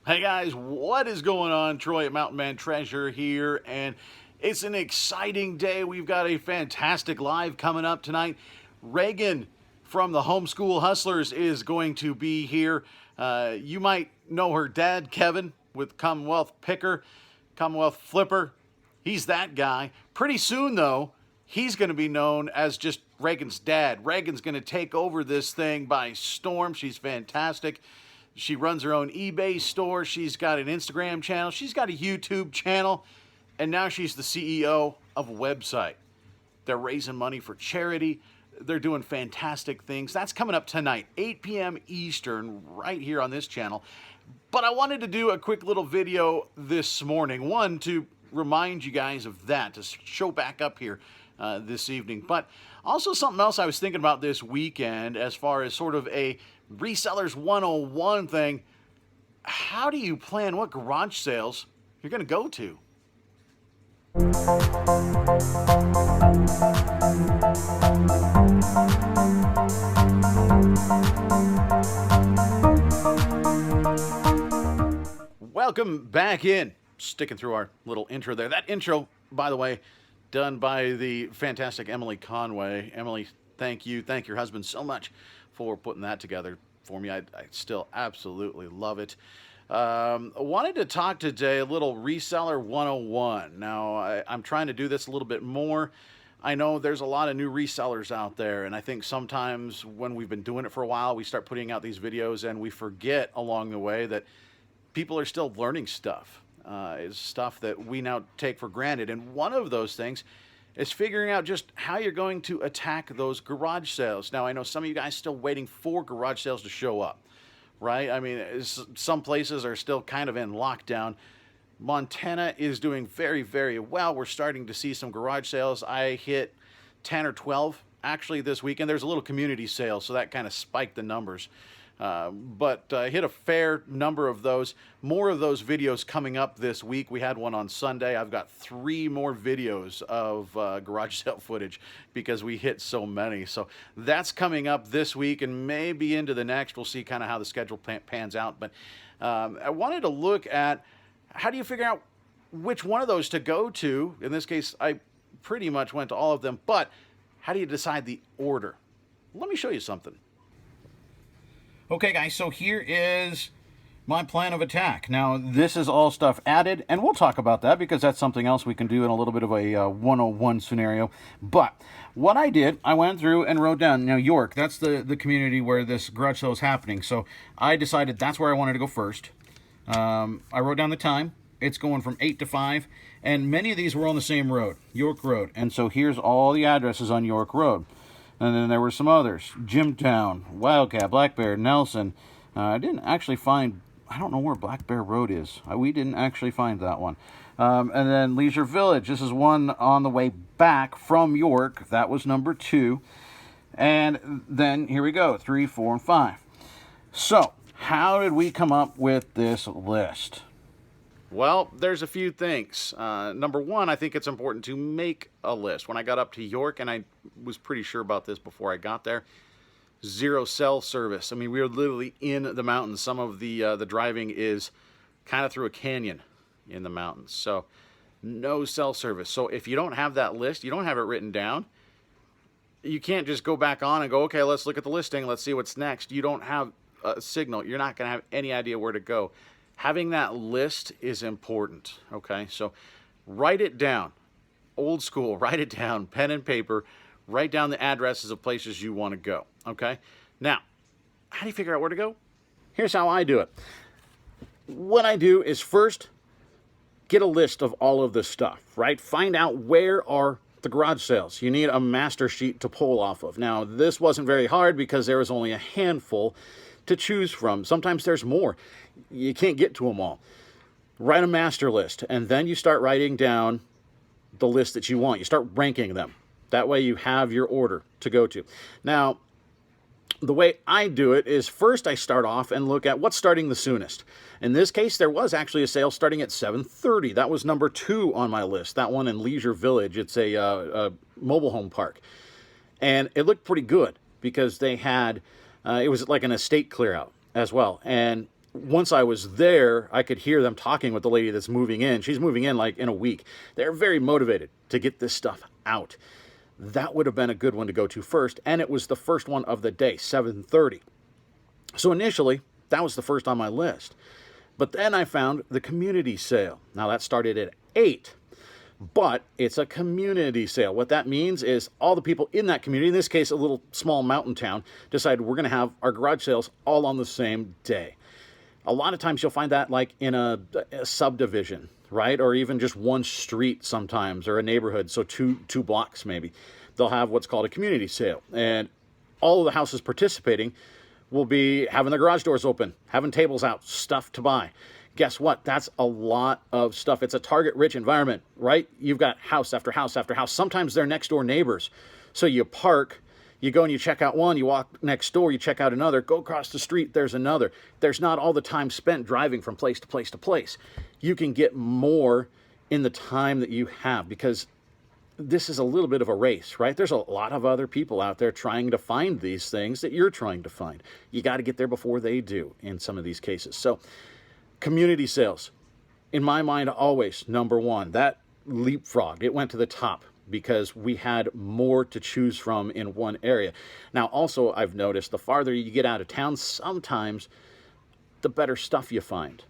Hey guys, what is going on? Troy at Mountain Man Treasure here, and it's an exciting day. We've got a fantastic live coming up tonight. Reagan from the Homeschool Hustlers is going to be here. You might know her dad, Kevin, with Commonwealth Picker, Commonwealth Flipper. He's that guy. Pretty soon, though, he's going to be known as just Reagan's dad. Reagan's going to take over this thing by storm. She's fantastic. She runs her own eBay store. She's got an Instagram channel. She's got a YouTube channel. And now she's the CEO of a website. They're raising money for charity. They're doing fantastic things. That's coming up tonight, 8 p.m. Eastern, right here on this channel. But I wanted to do a quick little video this morning. One, to remind you guys of that, to show back up here this evening. But also something else I was thinking about this weekend as far as sort of a Resellers 101 thing. How do you plan what garage sales you're going to go to? Welcome back in. Sticking through our little intro there. That intro, by the way, done by the fantastic Emily Conway. Emily, thank you. Thank your husband so much for putting that together for me. I still absolutely love it. I wanted to talk today a little Reseller 101. Now, I'm trying to do this a little bit more. I know there's a lot of new resellers out there, and I think sometimes when we've been doing it for a while, we start putting out these videos and we forget along the way that people are still learning stuff. It's stuff that we now take for granted. And one of those things is figuring out just how you're going to attack those garage sales. Now, I know some of you guys still waiting for garage sales to show up, right? I mean, some places are still kind of in lockdown. Montana is doing very, very well. We're starting to see some garage sales. I hit 10 or 12 actually this weekend. There's a little community sale, so that kind of spiked the numbers. But hit a fair number of those. More of those videos coming up this week. We had one on Sunday. I've got 3 more videos of garage sale footage because we hit so many. So that's coming up this week and maybe into the next. We'll see kind of how the schedule pans out. But I wanted to look at how do you figure out which one of those to go to. In this case, I pretty much went to all of them. But how do you decide the order? Let me show you something. Okay, guys, so here is my plan of attack. Now, this is all stuff added, and we'll talk about that because that's something else we can do in a little bit of a 101 scenario. But what I did, I went through and wrote down, now York, that's the community where this garage sale is happening. So I decided that's where I wanted to go first. I wrote down the time. It's going from 8 to 5, and many of these were on the same road, York Road. And so here's all the addresses on York Road. And then there were some others. Jimtown, Wildcat, Black Bear, Nelson. I didn't actually find, I don't know where Black Bear Road is. We didn't actually find that one. And then Leisure Village. This is one on the way back from York. That was number 2. And then here we go, 3, 4, and 5. So, how did we come up with this list? Well, there's a few things. Number one, I think it's important to make a list. When I got up to York, and I was pretty sure about this before I got there, 0 cell service. I mean, we were literally in the mountains. Some of the driving is kind of through a canyon in the mountains. So, no cell service. So, if you don't have that list, you don't have it written down, you can't just go back on and go, okay, let's look at the listing. Let's see what's next. You don't have a signal. You're not going to have any idea where to go. Having that list is important, okay? So write it down. Old school, write it down, pen and paper. Write down the addresses of places you want to go, okay? Now, how do you figure out where to go? Here's how I do it. What I do is first get a list of all of this stuff, right? Find out where are the garage sales. You need a master sheet to pull off of. Now, this wasn't very hard because there was only a handful to choose from. Sometimes there's more. You can't get to them all. Write a master list, and then you start writing down the list that you want. You start ranking them. That way you have your order to go to. Now, the way I do it is first I start off and look at what's starting the soonest. In this case, there was actually a sale starting at 7:30. That was number 2 on my list. That one in Leisure Village. It's a mobile home park. And it looked pretty good because they had, it was like an estate clear out as well. And once I was there, I could hear them talking with the lady that's moving in. She's moving in like in a week. They're very motivated to get this stuff out. That would have been a good one to go to first, and it was the first one of the day, 7:30. So initially, that was the first on my list. But then I found the community sale. Now that started at 8, but it's a community sale. What that means is all the people in that community, in this case a little small mountain town, decided we're going to have our garage sales all on the same day. A lot of times you'll find that like in a subdivision, right? Or even just one street sometimes, or a neighborhood, so two blocks maybe. They'll have what's called a community sale. And all of the houses participating will be having their garage doors open, having tables out, stuff to buy. Guess what? That's a lot of stuff. It's a target-rich environment, right? You've got house after house after house. Sometimes they're next-door neighbors. So you park, you go and you check out one, you walk next door, you check out another, go across the street, there's another. There's not all the time spent driving from place to place to place. You can get more in the time that you have, because this is a little bit of a race, right? There's a lot of other people out there trying to find these things that you're trying to find. You got to get there before they do in some of these cases. So community sales, in my mind, always number one. That leapfrogged. It went to the top because we had more to choose from in one area. Now, also, I've noticed the farther you get out of town, sometimes the better stuff you find.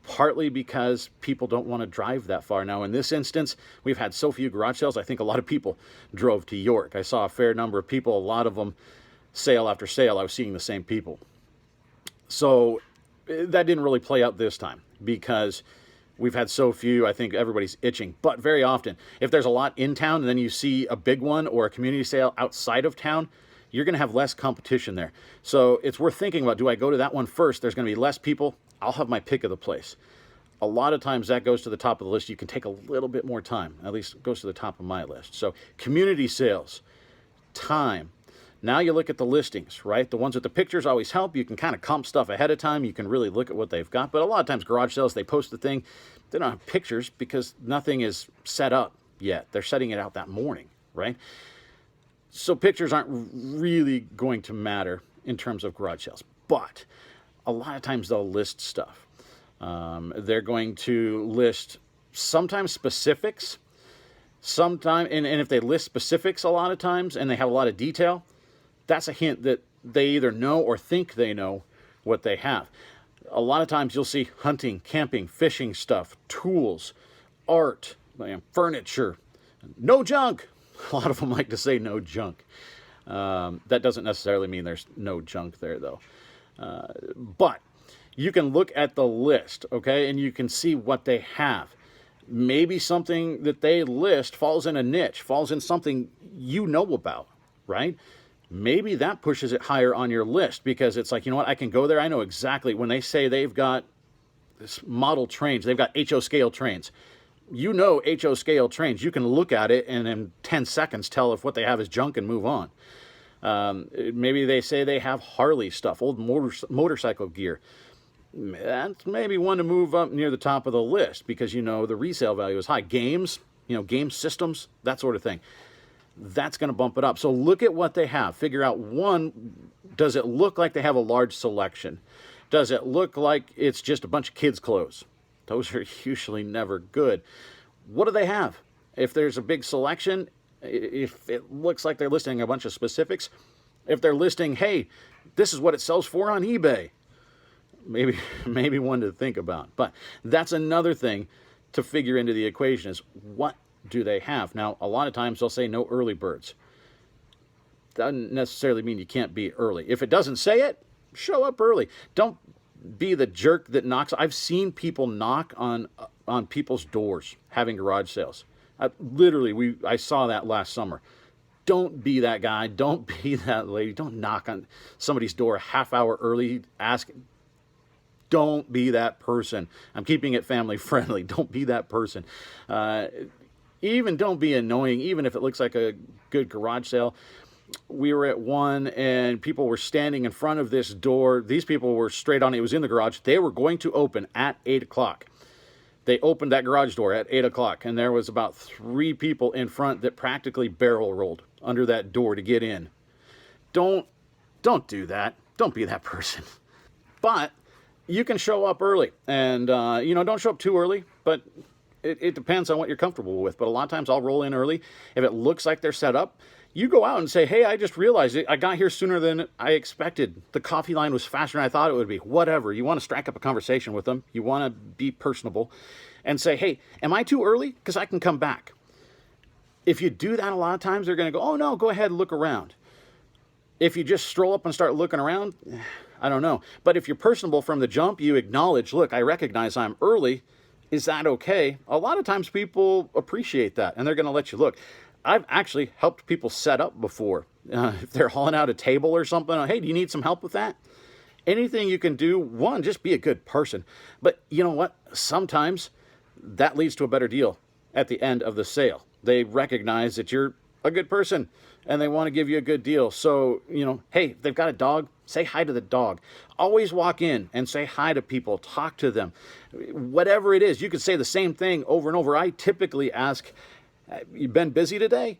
Partly because people don't want to drive that far. Now, in this instance, we've had so few garage sales, I think a lot of people drove to York. I saw a fair number of people, a lot of them, sale after sale, I was seeing the same people. So that didn't really play out this time because we've had so few, I think everybody's itching. But very often, if there's a lot in town and then you see a big one or a community sale outside of town, you're going to have less competition there. So it's worth thinking about, do I go to that one first? There's going to be less people. I'll have my pick of the place. A lot of times that goes to the top of the list. You can take a little bit more time. At least it goes to the top of my list. So community sales, time. Now you look at the listings, right? The ones with the pictures always help. You can kind of comp stuff ahead of time. You can really look at what they've got. But a lot of times garage sales, they post the thing. They don't have pictures because nothing is set up yet. They're setting it out that morning, right? So pictures aren't really going to matter in terms of garage sales. But a lot of times they'll list stuff. They're going to list sometimes specifics, sometimes, and if they list specifics a lot of times and they have a lot of detail, that's a hint that they either know or think they know what they have. A lot of times you'll see hunting, camping, fishing stuff, tools, art, furniture, no junk. A lot of them like to say no junk. That doesn't necessarily mean there's no junk there, though. But you can look at the list, okay, and you can see what they have. Maybe something that they list falls in a niche, falls in something you know about, right? Maybe that pushes it higher on your list because it's like, you know what, I can go there. I know exactly when they say they've got this model trains, they've got HO scale trains. You know HO scale trains. You can look at it and in 10 seconds tell if what they have is junk and move on. Maybe they say they have Harley stuff, old motorcycle gear. That's maybe one to move up near the top of the list because, you know, the resale value is high. Games, game systems, that sort of thing. That's going to bump it up. So look at what they have. Figure out, one, does it look like they have a large selection? Does it look like it's just a bunch of kids' clothes? Those are usually never good. What do they have? If there's a big selection, if it looks like they're listing a bunch of specifics, if they're listing, hey, this is what it sells for on eBay, maybe one to think about. But that's another thing to figure into the equation is what do they have? Now, a lot of times they'll say no early birds. Doesn't necessarily mean you can't be early. If it doesn't say it, show up early. Don't be the jerk that knocks. I've seen people knock on people's doors having garage sales. I saw that last summer. Don't be that guy. Don't be that lady. Don't knock on somebody's door a half hour early. Don't be that person. I'm keeping it family friendly. Don't be that person. Even don't be annoying, even if it looks like a good garage sale. We were at one and people were standing in front of this door. These people were straight on. It was in the garage. They were going to open at 8 o'clock. They opened that garage door at 8 o'clock, and there was about 3 people in front that practically barrel rolled under that door to get in. Don't do that. Don't be that person. But you can show up early, and don't show up too early, but it depends on what you're comfortable with. But a lot of times I'll roll in early. If it looks like they're set up, you go out and say, hey, I just realized it. I got here sooner than I expected. The coffee line was faster than I thought it would be. Whatever. You want to strike up a conversation with them. You want to be personable and say, hey, am I too early? Because I can come back. If you do that a lot of times, they're going to go, oh, no, go ahead and look around. If you just stroll up and start looking around, I don't know. But if you're personable from the jump, you acknowledge, look, I recognize I'm early. Is that okay? A lot of times people appreciate that, and they're going to let you look. I've actually helped people set up before. If they're hauling out a table or something, hey, do you need some help with that? Anything you can do, one, just be a good person. But you know what? Sometimes that leads to a better deal at the end of the sale. They recognize that you're a good person, and they want to give you a good deal. So, hey, if they've got a dog, say hi to the dog. Always walk in and say hi to people, talk to them. Whatever it is, you could say the same thing over and over. I typically ask, you've been busy today?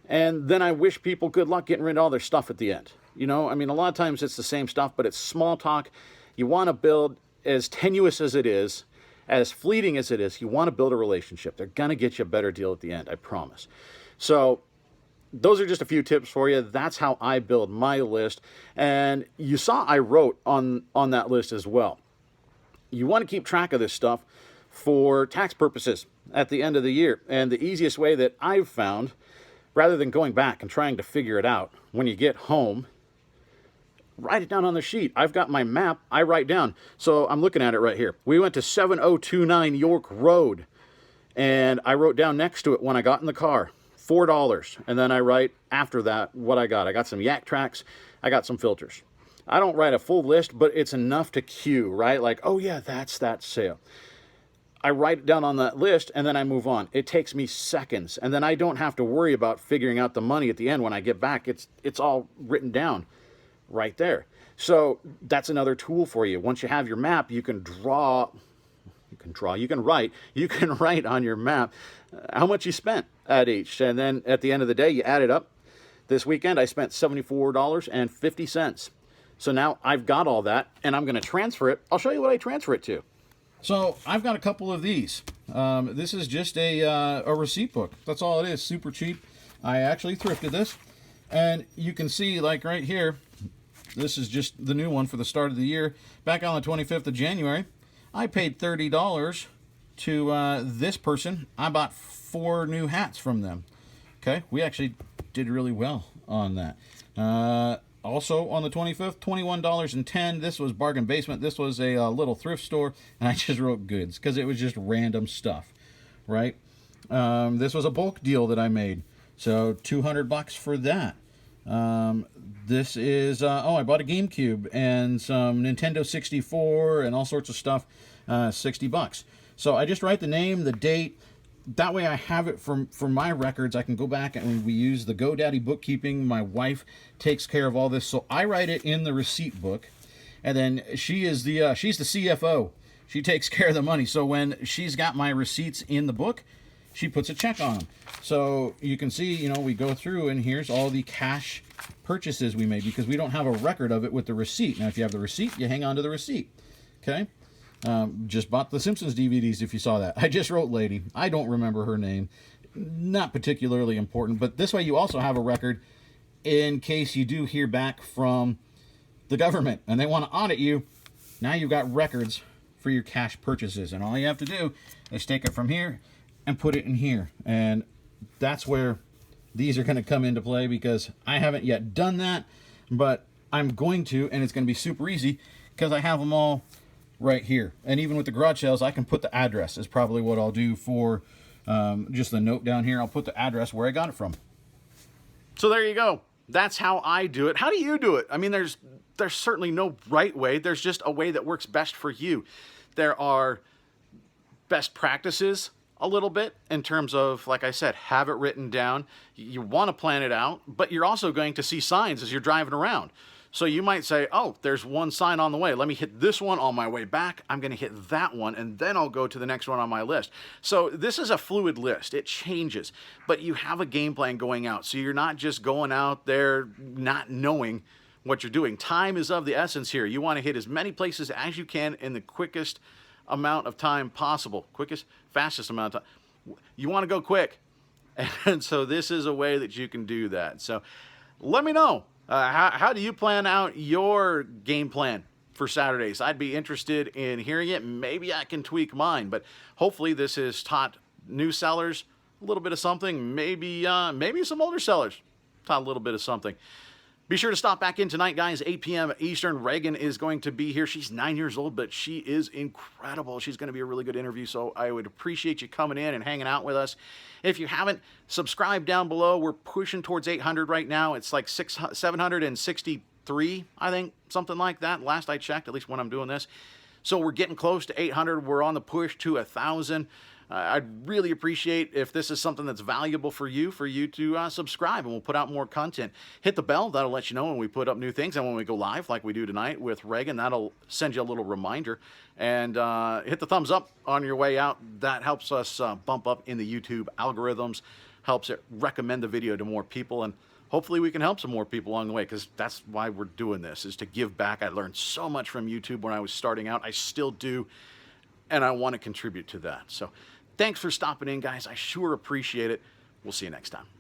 And then I wish people good luck getting rid of all their stuff at the end. A lot of times it's the same stuff, but it's small talk. You want to build, as tenuous as it is, as fleeting as it is, you want to build a relationship. They're going to get you a better deal at the end, I promise. So those are just a few tips for you. That's how I build my list. And you saw I wrote on that list as well. You want to keep track of this stuff for tax purposes at the end of the year. And the easiest way that I've found, rather than going back and trying to figure it out, when you get home, write it down on the sheet. I've got my map. I write down. So I'm looking at it right here. We went to 7029 York Road, and I wrote down next to it when I got in the car, $4. And then I write after that what I got. I got some yak tracks. I got some filters. I don't write a full list, but it's enough to cue, right? Like, oh yeah, that's that sale. I write it down on that list, and then I move on. It takes me seconds, and then I don't have to worry about figuring out the money at the end when I get back. It's all written down right there. So that's another tool for you. Once you have your map, you can write on your map how much you spent at each. And then at the end of the day, you add it up. This weekend, I spent $74.50. So now I've got all that, and I'm going to transfer it. I'll show you what I transfer it to. So I've got a couple of these. This is just a receipt book. That's all it is. Super cheap. I actually thrifted this. And you can see, like right here, this is just the new one for the start of the year. Back on the 25th of January, I paid $30 to this person. I bought 4 new hats from them. Okay, we actually did really well on that. Also on the 25th, $21.10. This was Bargain Basement. This was a little thrift store, and I just wrote goods because it was just random stuff, right? This was a bulk deal that I made, so $200 for that. This is, I bought a GameCube and some Nintendo 64 and all sorts of stuff, $60. So I just write the name, the date. That way I have it for my records. I can go back and we use the GoDaddy bookkeeping. My wife takes care of all this. So I write it in the receipt book. And then she's the CFO. She takes care of the money. So when she's got my receipts in the book, she puts a check on them. So you can see, we go through and here's all the cash purchases we made because we don't have a record of it with the receipt. Now, if you have the receipt, you hang on to the receipt. Okay? Just bought the Simpsons DVDs if you saw that. I just wrote lady. I don't remember her name. Not particularly important, but this way you also have a record in case you do hear back from the government and they want to audit you. Now you've got records for your cash purchases, and all you have to do is take it from here and put it in here. And that's where these are going to come into play because I haven't yet done that, but I'm going to, and it's going to be super easy because I have them all right here. And even with the garage sales, I can put the address is probably what I'll do for just the note down here. I'll put the address where I got it from. So there you go. That's how I do it. How do you do it? I mean, there's certainly no right way. There's just a way that works best for you. There are best practices a little bit in terms of, like I said, have it written down. You want to plan it out, but you're also going to see signs as you're driving around. So you might say, oh, there's one sign on the way. Let me hit this one on my way back. I'm going to hit that one, and then I'll go to the next one on my list. So this is a fluid list. It changes, but you have a game plan going out. So you're not just going out there not knowing what you're doing. Time is of the essence here. You want to hit as many places as you can in the quickest amount of time possible. Quickest, fastest amount of time. You want to go quick. And so this is a way that you can do that. So let me know, how do you plan out your game plan for Saturdays? I'd be interested in hearing it. Maybe I can tweak mine, but hopefully this has taught new sellers a little bit of something. Maybe some older sellers taught a little bit of something. Be sure to stop back in tonight, guys, 8 p.m. Eastern. Reagan is going to be here. She's 9 years old, but she is incredible. She's going to be a really good interview, so I would appreciate you coming in and hanging out with us. If you haven't, subscribe down below. We're pushing towards 800 right now. It's like 763, I think, something like that. Last I checked, at least when I'm doing this. So we're getting close to 800. We're on the push to 1,000. I'd really appreciate if this is something that's valuable for you to subscribe, and we'll put out more content. Hit the bell. That'll let you know when we put up new things, and when we go live like we do tonight with Reagan, that'll send you a little reminder. And hit the thumbs up on your way out. That helps us bump up in the YouTube algorithms, helps it recommend the video to more people, and hopefully we can help some more people along the way, because that's why we're doing this, is to give back. I learned so much from YouTube when I was starting out. I still do, and I want to contribute to that. So thanks for stopping in, guys. I sure appreciate it. We'll see you next time.